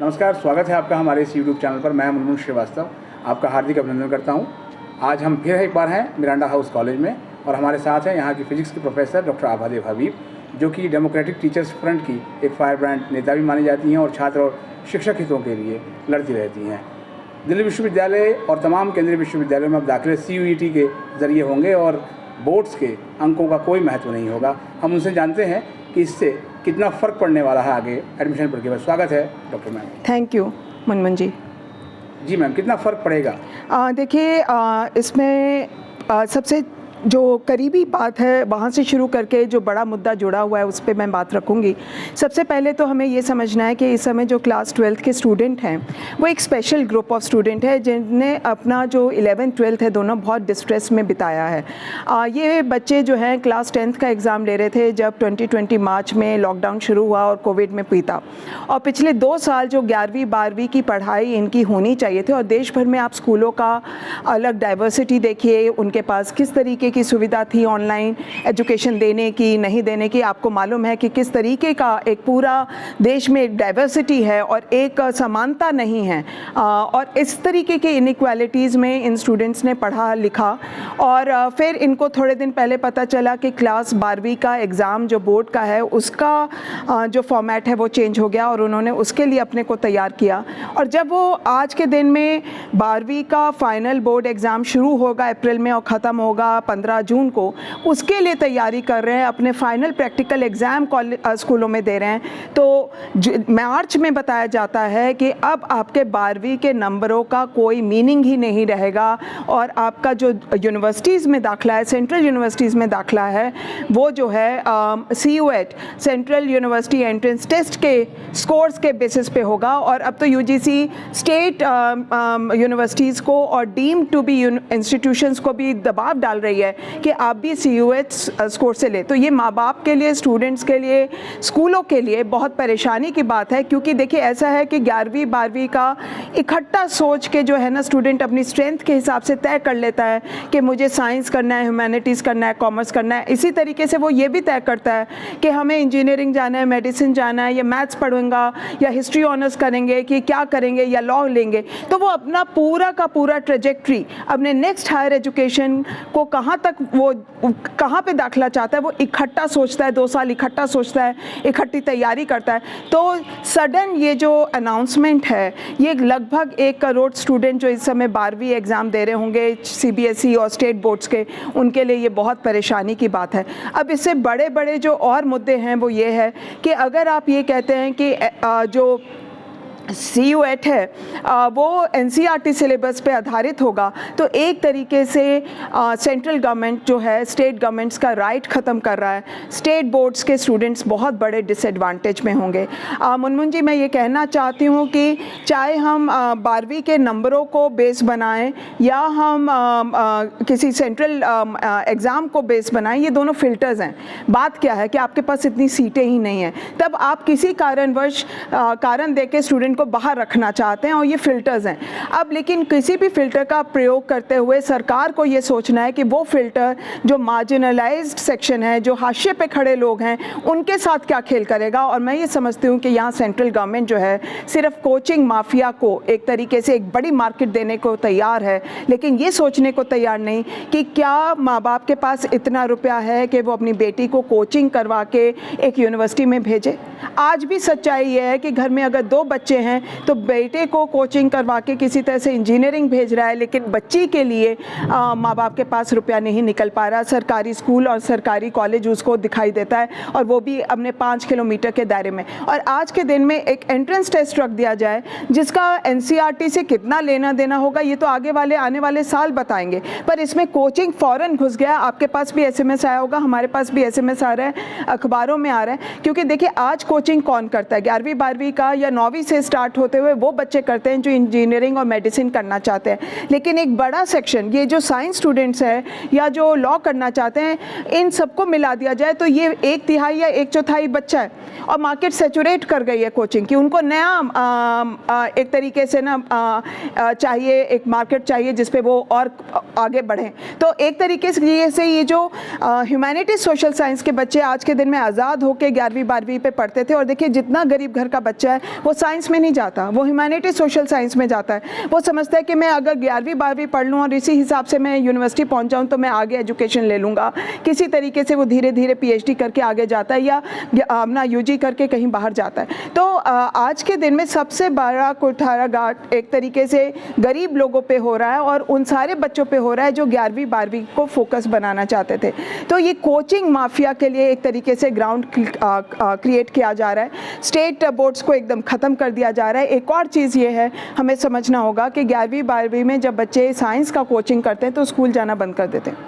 नमस्कार, स्वागत है आपका हमारे इस यूट्यूब चैनल पर। मैं मुनमुन श्रीवास्तव आपका हार्दिक अभिनंदन करता हूं। आज हम फिर एक बार हैं मिरांडा हाउस कॉलेज में और हमारे साथ हैं यहाँ की फिजिक्स की प्रोफेसर डॉक्टर आभादेव हबीब, जो कि डेमोक्रेटिक टीचर्स फ्रंट की एक फायर ब्रांड नेता भी मानी जाती हैं और छात्र और शिक्षक हितों के लिए लड़ती रहती हैं। दिल्ली विश्वविद्यालय और तमाम केंद्रीय विश्वविद्यालयों में अब दाखिले CUET के ज़रिए होंगे और बोर्ड्स के अंकों का कोई महत्व नहीं होगा। हम उनसे जानते हैं कि इससे कितना फ़र्क पड़ने वाला है आगे एडमिशन प्रक्रिया में। स्वागत है doctor ma'am. Thank you Munmun ji. जी मैम, कितना फ़र्क पड़ेगा? देखिए, इसमें सबसे जो करीबी बात है वहाँ से शुरू करके जो बड़ा मुद्दा जुड़ा हुआ है उस पर मैं बात रखूँगी। सबसे पहले तो हमें ये समझना है कि इस समय जो क्लास 12th के स्टूडेंट हैं वो एक स्पेशल ग्रुप ऑफ स्टूडेंट है जिनने अपना जो 11th 12th है दोनों बहुत डिस्ट्रेस में बिताया है। ये बच्चे जो हैं क्लास 10th का एग्ज़ाम ले रहे थे जब 2020 मार्च में लॉकडाउन शुरू हुआ और कोविड में पीता, और पिछले 2 साल जो 11वीं 12वीं की पढ़ाई इनकी होनी चाहिए थी, और देश भर में आप स्कूलों का अलग डाइवर्सिटी देखिए, उनके पास किस तरीके की सुविधा थी ऑनलाइन एजुकेशन देने की, नहीं देने की। आपको मालूम है कि किस तरीके का एक पूरा देश में एक डाइवर्सिटी है और एक समानता नहीं है, और इस तरीके के इनइक्वालिटीज़ में इन स्टूडेंट्स ने पढ़ा लिखा। और फिर इनको थोड़े दिन पहले पता चला कि क्लास 12वीं का एग्ज़ाम जो बोर्ड का है उसका जो फॉर्मेट है वो चेंज हो गया, और उन्होंने उसके लिए अपने को तैयार किया। और जब वो आज के दिन में 12वीं का फाइनल बोर्ड एग्ज़ाम शुरू होगा अप्रैल में और ख़त्म होगा 15 जून को, उसके लिए तैयारी कर रहे हैं, अपने फाइनल प्रैक्टिकल एग्ज़ाम स्कूलों में दे रहे हैं, तो मार्च में बताया जाता है कि अब आपके 12वीं के नंबरों का कोई मीनिंग ही नहीं रहेगा, और आपका जो यूनिवर्सिटीज़ में दाखला है, सेंट्रल यूनिवर्सिटीज़ में दाखला है, वो जो है CUET central university entrance test के स्कोर्स के बेसिस पे होगा। और अब तो UGC स्टेट यूनिवर्सिटीज़ को और डीम टू बी इंस्टीट्यूशंस को भी दबाव डाल रही है कि आप भी CUET स्कोर से ले। तो ये माँ बाप के लिए, स्टूडेंट्स के लिए, स्कूलों के लिए बहुत परेशानी की बात है, क्योंकि देखिए ऐसा है कि 11वीं 12वीं का इकट्ठा सोच के जो है ना स्टूडेंट अपनी स्ट्रेंथ के हिसाब से तय कर लेता है कि मुझे साइंस करना है, ह्यूमैनिटीज़ करना है, कॉमर्स करना है। इसी तरीके से वो ये भी तय करता है कि हमें इंजीनियरिंग जाना है, मेडिसिन जाना है, या मैथ्स पढ़ूंगा, या हिस्ट्री ऑनर्स करेंगे, कि क्या करेंगे, या लॉ लेंगे। तो वो अपना पूरा का पूरा ट्रेजेक्ट्री, अपने नेक्स्ट हायर एजुकेशन को कहाँ पे दाखला चाहता है वो इकट्ठा सोचता है, 2 साल इकट्ठा सोचता है, इकट्ठी तैयारी करता है। तो सडन ये जो अनाउंसमेंट है, ये लगभग 1 करोड़ स्टूडेंट जो इस समय 12वीं एग्ज़ाम दे रहे होंगे CBSE और स्टेट बोर्ड्स के, उनके लिए ये बहुत परेशानी की बात है। अब इससे बड़े बड़े जो और मुद्दे हैं वो ये है कि अगर आप ये कहते हैं कि जो CUET है वो NCERT सिलेबस पे आधारित होगा, तो एक तरीके से सेंट्रल गवर्नमेंट जो है स्टेट गवर्नमेंट्स का राइट ख़त्म कर रहा है। स्टेट बोर्ड्स के स्टूडेंट्स बहुत बड़े डिसएडवांटेज में होंगे। मुनमुन जी, मैं ये कहना चाहती हूँ कि चाहे हम 12वीं के नंबरों को बेस बनाएं या हम किसी सेंट्रल एग्ज़ाम को बेस बनाएं, ये दोनों फ़िल्टर्स हैं। बात क्या है कि आपके पास इतनी सीटें ही नहीं हैं, तब आप किसी कारणवश कारण दे के स्टूडेंट को बाहर रखना चाहते हैं, और ये फिल्टर्स हैं। अब लेकिन किसी भी फिल्टर का प्रयोग करते हुए सरकार को ये सोचना है कि वो फिल्टर जो मार्जिनलाइज्ड सेक्शन है, जो हाशिए पे खड़े लोग हैं, उनके साथ क्या खेल करेगा। और मैं ये समझती हूँ कि यहाँ सेंट्रल गवर्नमेंट जो है सिर्फ कोचिंग माफिया को एक तरीके से एक बड़ी मार्केट देने को तैयार है, लेकिन ये सोचने को तैयार नहीं कि क्या माँ बाप के पास इतना रुपया है कि वो अपनी बेटी को कोचिंग करवा के एक यूनिवर्सिटी में भेजे। आज भी सच्चाई ये है कि घर में अगर 2 बच्चे हैं तो बेटे को कोचिंग करवा के किसी तरह से इंजीनियरिंग भेज रहा है, लेकिन बच्ची के लिए माँ बाप के पास रुपया नहीं निकल पा रहा। सरकारी स्कूल और सरकारी कॉलेज उसको दिखाई देता है, और वो भी अपने 5 किलोमीटर के दायरे में। और आज के दिन में एक एंट्रेंस टेस्ट रख दिया जाए जिसका NCERT से कितना लेना देना होगा ये तो आने वाले साल बताएंगे, पर इसमें कोचिंग फ़ौरन घुस गया। आपके पास भी SMS आया होगा, हमारे पास भी SMS आ रहा है, अखबारों में आ रहा है। क्योंकि देखिए आज कोचिंग कौन करता है? 11वीं 12वीं का या 9वीं से स्टार्ट होते हुए वो बच्चे करते हैं जो इंजीनियरिंग और मेडिसिन करना चाहते हैं। लेकिन एक बड़ा सेक्शन, ये जो साइंस स्टूडेंट्स हैं या जो लॉ करना चाहते हैं, इन सबको मिला दिया जाए तो ये 1/3 या 1/4 बच्चा है, और मार्केट सेचुरेट कर गई है कोचिंग की। उनको नया एक तरीके से ना चाहिए, एक मार्केट चाहिए जिस पे वो और आगे बढ़ें। तो एक तरीके से ये जो ह्यूमैनिटीज सोशल साइंस के बच्चे आज के दिन में आज़ाद होकर 11वीं 12वीं पे पढ़ते थे, और देखिए जितना गरीब घर का बच्चा है वो साइंस में नहीं जाता, वो ह्यूमैनिटीज सोशल साइंस में जाता है। वो समझता है कि मैं अगर 11वीं 12वीं पढ़ लूँ और इसी हिसाब से मैं यूनिवर्सिटी पहुँच जाऊँ तो मैं आगे एजुकेशन ले लूँगा। किसी तरीके से वो धीरे धीरे PhD करके आगे जाता है या अपना UG करके कहीं बाहर जाता है। तो आज के दिन में सबसे बड़ा कुठाराघात एक तरीके से गरीब लोगों पे हो रहा है और उन सारे बच्चों पे हो रहा है जो 11वीं 12वीं को फोकस बनाना चाहते थे। तो ये कोचिंग माफिया के लिए एक तरीके से ग्राउंड क्रिएट किया जा रहा है। स्टेट बोर्ड्स को एकदम ख़त्म कर दिया जा रहा है। एक और चीज़ ये है, हमें समझना होगा कि 11वीं 12वीं में जब बच्चे साइंस का कोचिंग करते हैं तो स्कूल जाना बंद कर देते हैं,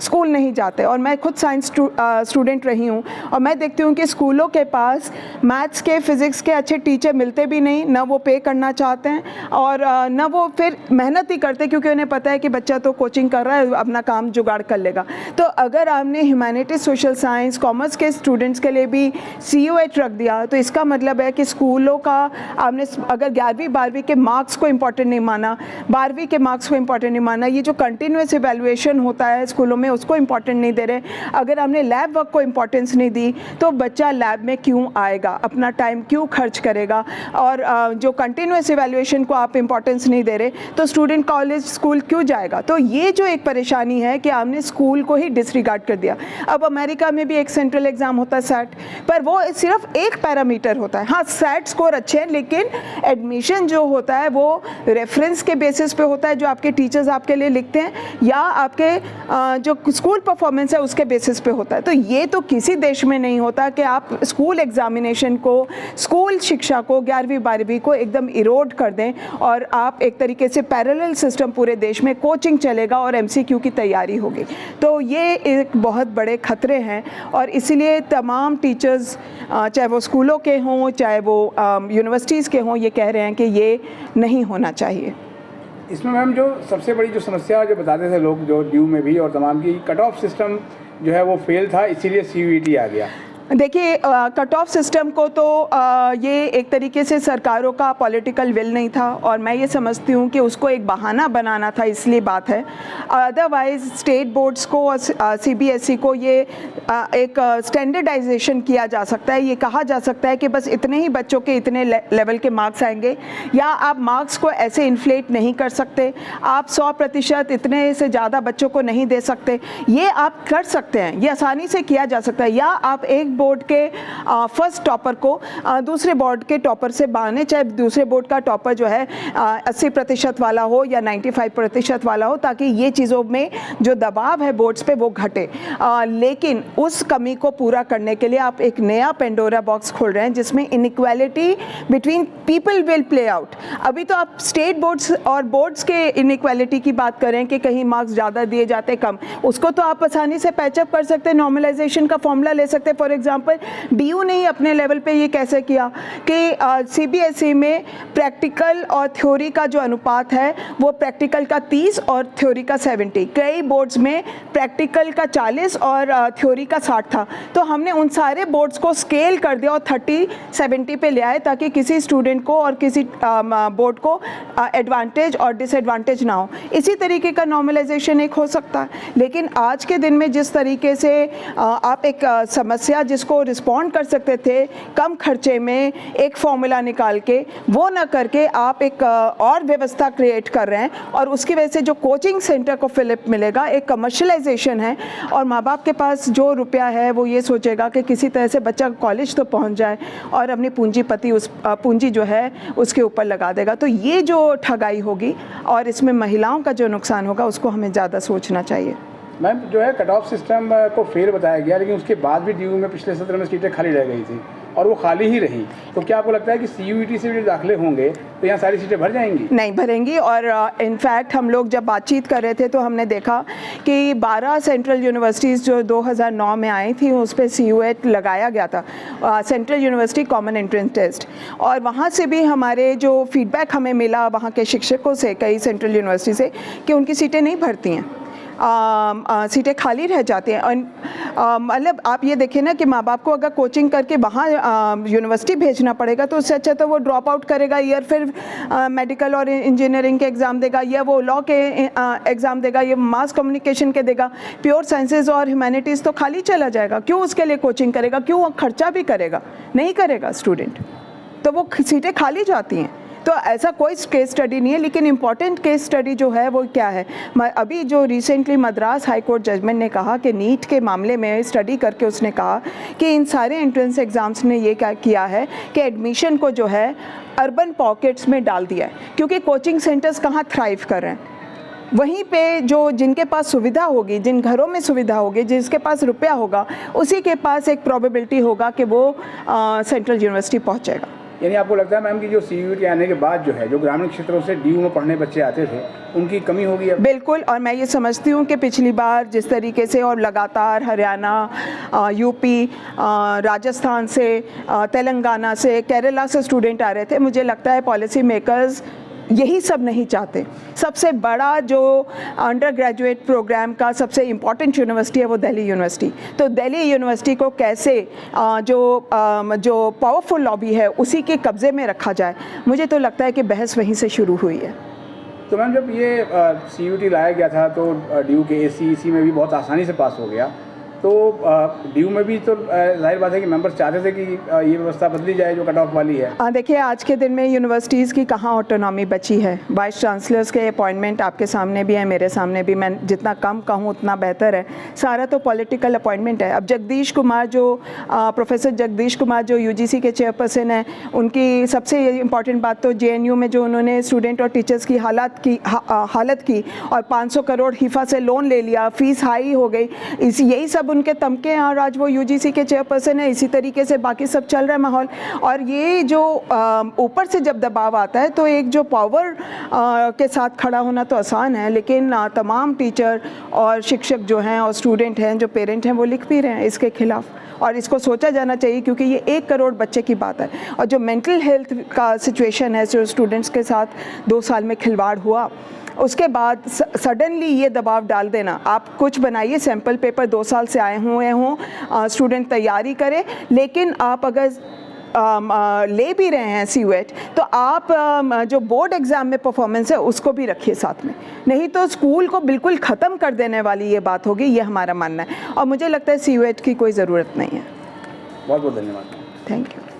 स्कूल नहीं जाते। और मैं खुद साइंस स्टूडेंट रही हूँ और मैं देखती हूँ कि स्कूलों के पास मैथ्स के फिज़िक्स के अच्छे टीचर मिलते भी नहीं, ना वो पे करना चाहते हैं और ना वो फिर मेहनत ही करते क्योंकि उन्हें पता है कि बच्चा तो कोचिंग कर रहा है, अपना काम जुगाड़ कर लेगा। तो अगर आपने ह्यूमैनिटीज, सोशल साइंस, कॉमर्स के स्टूडेंट्स के लिए भी CUET रख दिया तो इसका मतलब है कि स्कूलों का आपने अगर 11वीं 12वीं के मार्क्स को इम्पॉर्टेंट नहीं माना, 12वीं के मार्क्स को इम्पॉर्टेंट नहीं माना, ये जो कंटिन्यूस इवैल्यूएशन होता है स्कूलों में उसको इम्पॉर्टेंट नहीं दे रहे, अगर हमने लैब वर्क को इम्पॉर्टेंस नहीं दी तो बच्चा लैब में क्यों आएगा, अपना टाइम क्यों खर्च करेगा। और जो कंटिन्यूस इवैल्यूएशन को आप इम्पॉर्टेंस नहीं दे रहे तो स्टूडेंट कॉलेज स्कूल क्यों जाएगा। तो ये जो एक परेशानी है कि आपने स्कूल को ही डिसरिगार्ड कर दिया। अब अमेरिका में भी एक सेंट्रल एग्ज़ाम होता है SAT, पर वो सिर्फ एक पैरामीटर होता है। हाँ, SAT स्कोर अच्छे हैं लेकिन एडमिशन जो होता है वो रेफरेंस के बेसिस पे होता है जो आपके टीचर्स आपके लिए लिखते हैं या आपके जो स्कूल परफॉर्मेंस है उसके बेसिस पे होता है। तो ये तो किसी देश में नहीं होता कि आप स्कूल एग्जामिनेशन को, स्कूल शिक्षा को 11वीं 12वीं को एकदम इरोड कर दें और आप एक तरीके से पैरेलल सिस्टम पूरे देश में कोचिंग चलेगा और MCQ की तैयारी होगी। तो ये एक बहुत बड़े खतरे हैं और इसीलिए तमाम टीचर्स चाहे वो स्कूलों के हों चाहे वो यूनिवर्सिटीज़ के हों ये कह रहे हैं कि ये नहीं होना चाहिए। इसमें मैम जो सबसे बड़ी जो समस्या जो बताते थे लोग जो ड्यू में भी और तमाम की कट ऑफ सिस्टम जो है वो फेल था, इसीलिए CUET आ गया। देखिए कट ऑफ सिस्टम को तो ये एक तरीके से सरकारों का पॉलिटिकल विल नहीं था और मैं ये समझती हूँ कि उसको एक बहाना बनाना था, इसलिए बात है। अदरवाइज़ स्टेट बोर्ड्स को और CBSE को ये एक स्टैंडर्डाइजेशन किया जा सकता है। ये कहा जा सकता है कि बस इतने ही बच्चों के इतने लेवल के मार्क्स आएंगे या आप मार्क्स को ऐसे इन्फ्लेट नहीं कर सकते, आप 100% इतने से ज़्यादा बच्चों को नहीं दे सकते। ये आप कर सकते हैं, ये आसानी से किया जा सकता है। या आप एक बोर्ड के फर्स्ट टॉपर को दूसरे बोर्ड के टॉपर से बांधे, चाहे दूसरे बोर्ड का टॉपर जो है 80% वाला हो या 95% वाला हो, ताकि ये चीज़ों में जो दबाव है बोर्ड्स पे वो घटे। लेकिन उस कमी को पूरा करने के लिए आप एक नया पेंडोरा बॉक्स खोल रहे हैं जिसमें inequality between people will play out. अभी तो आप स्टेट बोर्ड्स और बोर्ड्स के इनइक्वालिटी की बात करें कि कहीं मार्क्स ज़्यादा दिए जाते कम, उसको तो आप आसानी से पैचअप कर सकते हैं, नॉर्मलाइजेशन का फॉर्मूला ले सकते हैं। फॉर एग्जांपल DU ने ही अपने लेवल पे ये कैसे किया कि CBSE में प्रैक्टिकल और थ्योरी का जो अनुपात है वो प्रैक्टिकल का 30 और थ्योरी का 70, कई बोर्ड्स में प्रैक्टिकल का 40 और थ्योरी का 60 था। तो हमने उन सारे बोर्ड्स को स्केल कर दिया और 30-70 पे ले आए ताकि किसी स्टूडेंट को और किसी बोर्ड को एडवांटेज और डिसएडवांटेज ना हो। इसी तरीके का नॉर्मलाइजेशन एक हो सकता है। लेकिन आज के दिन में जिस तरीके से आप एक समस्या जिसको रिस्पॉन्ड कर सकते थे कम खर्चे में एक फॉर्मूला निकाल के, वो ना करके आप एक और व्यवस्था क्रिएट कर रहे हैं और उसकी वजह से जो कोचिंग सेंटर को फिलिप मिलेगा एक कमर्शलाइजेशन है और माँ बाप के पास जो रुपया है वो ये सोचेगा कि किसी तरह से बच्चा कॉलेज तो पहुंच जाए और अपनी पूंजीपति उस पूंजी जो है उसके ऊपर लगा देगा। तो ये जो ठगाई होगी और इसमें महिलाओं का जो नुकसान होगा उसको हमें ज़्यादा सोचना चाहिए। मैम जो है कट ऑफ सिस्टम को फेल बताया गया लेकिन उसके बाद भी DU में पिछले सत्र में सीटें खाली रह गई थी और वो खाली ही रही, तो क्या आपको लगता है कि CUET से भी दाखिले होंगे तो यहाँ सारी सीटें भर जाएंगी? नहीं भरेंगी। और इनफैक्ट हम लोग जब बातचीत कर रहे थे तो हमने देखा कि 12 सेंट्रल यूनिवर्सिटीज़ जो 2009 में आई थी उस पर CUET लगाया गया था, central university common entrance test, और वहाँ से भी हमारे जो फीडबैक हमें मिला वहाँ के शिक्षकों से कई सेंट्रल यूनिवर्सिटी से कि उनकी सीटें नहीं भरती हैं, सीटें खाली रह जाती हैं। और मतलब आप ये देखिए ना कि माँ बाप को अगर कोचिंग करके वहाँ यूनिवर्सिटी भेजना पड़ेगा तो उससे अच्छा तो वो ड्रॉप आउट करेगा, या फिर मेडिकल और इंजीनियरिंग के एग्ज़ाम देगा, या वो लॉ के एग्ज़ाम देगा, या मास कम्युनिकेशन के देगा। प्योर साइंसेज और ह्यूमैनिटीज़ तो खाली चला जाएगा। क्यों उसके लिए कोचिंग करेगा, क्यों खर्चा भी करेगा? नहीं करेगा स्टूडेंट। तो वो सीटें खाली जाती हैं। तो ऐसा कोई केस स्टडी नहीं है, लेकिन इम्पॉर्टेंट केस स्टडी जो है वो क्या है, अभी जो recently Madras high court judgement ने कहा कि नीट के मामले में स्टडी करके उसने कहा कि इन सारे एंट्रेंस एग्ज़ाम्स ने ये क्या किया है कि एडमिशन को जो है अर्बन पॉकेट्स में डाल दिया है, क्योंकि कोचिंग सेंटर्स कहाँ थ्राइव कर रहे हैं, वहीं पे जो जिनके पास सुविधा होगी, जिन घरों में सुविधा होगी, जिसके पास रुपया होगा, उसी के पास एक प्रोबेबिलिटी होगा कि वो सेंट्रल यूनिवर्सिटी पहुंचेगा। यानी आपको लगता है मैम कि जो CUET आने के बाद जो है, जो ग्रामीण क्षेत्रों से DU में पढ़ने बच्चे आते थे, उनकी कमी होगी अब? बिल्कुल, और मैं ये समझती हूँ कि पिछली बार जिस तरीके से और लगातार हरियाणा, यूपी, राजस्थान से, तेलंगाना से, केरला से स्टूडेंट आ रहे थे। मुझे लगता है पॉलिसी मेकर्स यही सब नहीं चाहते। सबसे बड़ा जो अंडर ग्रेजुएट प्रोग्राम का सबसे इम्पॉर्टेंट यूनिवर्सिटी है वो दिल्ली यूनिवर्सिटी। तो दिल्ली यूनिवर्सिटी को कैसे जो पावरफुल लॉबी है उसी के कब्ज़े में रखा जाए, मुझे तो लगता है कि बहस वहीं से शुरू हुई है। तो मैम जब ये CUET लाया गया था तो DU के SC में भी बहुत आसानी से पास हो गया, तो DU में भी तो जाहिर बात है कि मेंबर्स चाहते थे कि ये व्यवस्था बदली जाए जो कट ऑफ वाली है। देखिए, आज के दिन में यूनिवर्सिटीज़ की कहाँ ऑटोनॉमी बची है। वाइस चांसलर्स के अपॉइंटमेंट आपके सामने भी है, मेरे सामने भी, मैं जितना कम कहूँ उतना बेहतर है। सारा तो पॉलिटिकल अपॉइंटमेंट है। अब जगदीश कुमार जो प्रोफेसर जगदीश कुमार जो UGC के चेयरपर्सन हैं, उनकी सबसे इम्पॉर्टेंट बात तो JNU में जो उन्होंने स्टूडेंट और टीचर्स की हालत की और 500 करोड़ हिफा से लोन ले लिया, फीस हाई हो गई, यही सब उनके तमके हैं और आज वो UGC के चेयरपर्सन है। इसी तरीके से बाकी सब चल रहा है माहौल। और ये जो ऊपर से जब दबाव आता है तो एक जो पावर के साथ खड़ा होना तो आसान है, लेकिन तमाम टीचर और शिक्षक जो हैं और स्टूडेंट हैं, जो पेरेंट हैं, वो लिख भी रहे हैं इसके खिलाफ। और इसको सोचा जाना चाहिए, क्योंकि ये 1 करोड़ बच्चे की बात है। और जो मेंटल हेल्थ का सिचुएशन है, जो स्टूडेंट्स के साथ 2 साल में खिलवाड़ हुआ, उसके बाद सडनली ये दबाव डाल देना, आप कुछ बनाइए, सैम्पल पेपर 2 साल से आए हुए हों, स्टूडेंट तैयारी करें, लेकिन आप अगर ले भी रहे हैं CUET तो आप जो बोर्ड एग्ज़ाम में परफॉर्मेंस है उसको भी रखिए साथ में, नहीं तो स्कूल को बिल्कुल ख़त्म कर देने वाली ये बात होगी, ये हमारा मानना है। और मुझे लगता है CUET की कोई ज़रूरत नहीं है। बहुत बहुत धन्यवाद। Thank you.